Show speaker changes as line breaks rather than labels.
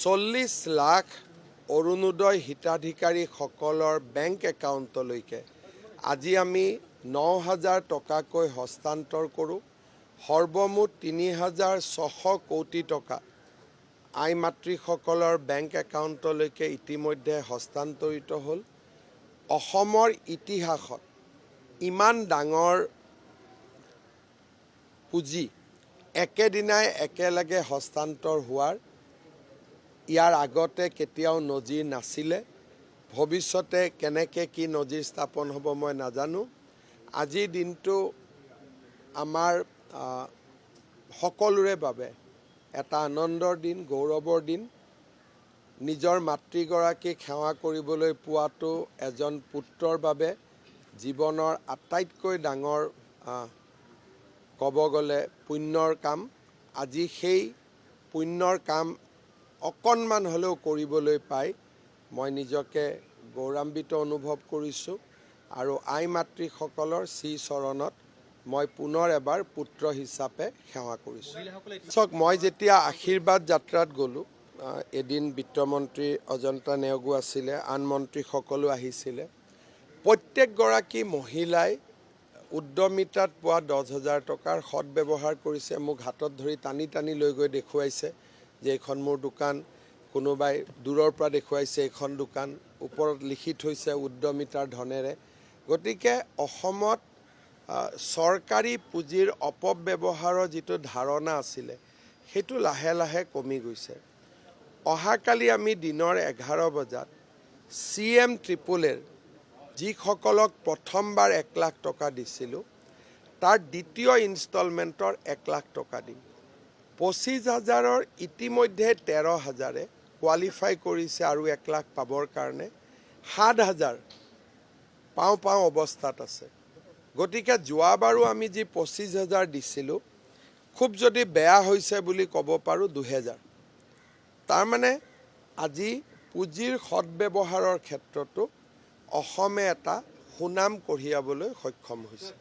40 লাখ অৰুণোদয় হিতাধিকাৰীসকলৰ বেংক একাউণ্টলৈকে আজি আমি 9,000 টকাকৈ হস্তান্তৰ কৰোঁ। সৰ্বমুঠ 3,600 কোটি টকা আই মাতৃসকলৰ বেংক একাউণ্টলৈকে ইতিমধ্যে হস্তান্তৰিত হ'ল। অসমৰ ইতিহাসত ইমান ডাঙৰ পুঁজি একেদিনাই একেলগে হস্তান্তৰ হোৱাৰ ইয়াৰ আগতে কেতিয়াও নজিৰ নাছিলে। ভৱিষ্যতে কেনেকৈ কি নজিৰ স্থাপন হ'ব মই নাজানো। আজিৰ দিনটো আমাৰ সকলোৰে বাবে এটা আনন্দৰ দিন, গৌৰৱৰ দিন। নিজৰ মাতৃগৰাকীক সেৱা কৰিবলৈ পোৱাটো এজন পুত্ৰৰ বাবে জীৱনৰ আটাইতকৈ ডাঙৰ ক'ব গ'লে পুণ্যৰ কাম। আজি সেই পুণ্যৰ কাম অকণমান হ'লেও কৰিবলৈ পাই মই নিজকে গৌৰৱান্বিত অনুভৱ কৰিছোঁ আৰু আই মাতৃসকলৰ শ্ৰীচৰণত মই পুনৰ এবাৰ পুত্ৰ হিচাপে সেৱা কৰিছোঁ। চাওক, মই যেতিয়া আশীৰ্বাদ যাত্ৰাত গ'লোঁ, এদিন বিত্তমন্ত্ৰী অজন্তা নেওগো আছিলে, আন মন্ত্ৰীসকলো আহিছিলে। প্ৰত্যেকগৰাকী মহিলাই উদ্যমিতাত পোৱা 10,000 টকাৰ সৎব্যৱহাৰ কৰিছে। মোক হাতত ধৰি টানি টানি লৈ গৈ দেখুৱাইছে যে এইখন মোৰ দোকান, কোনোবাই দূৰৰ পৰা দেখুৱাইছে এইখন দোকান, ওপৰত লিখি থৈছে উদ্যমিতাৰ ধনেৰে। গতিকে অসমত চৰকাৰী পুঁজিৰ অপব্যৱহাৰৰ যিটো ধাৰণা আছিলে সেইটো লাহে লাহে কমি গৈছে। অহাকালি আমি দিনৰ 11 বজাত CM AAA যিসকলক প্ৰথমবাৰ 1 লাখ টকা দিছিলোঁ তাৰ দ্বিতীয় ইনষ্টলমেণ্টৰ 1 লাখ টকা দিম। 25,000-ৰ ইতিমধ্যে 13,000-এ কোৱালিফাই কৰিছে আৰু 1 লাখ পাবৰ কাৰণে। 7,000 পাওঁ অৱস্থাত আছে। গতিকে যোৱাবাৰো আমি যি 25,000 দিছিলোঁ, খুব যদি বেয়া হৈছে বুলি ক'ব পাৰোঁ 2,000। তাৰমানে আজি পুঁজিৰ সৎব্যৱহাৰৰ ক্ষেত্ৰতো অসমে এটা সুনাম কঢ়িয়াবলৈ সক্ষম হৈছে।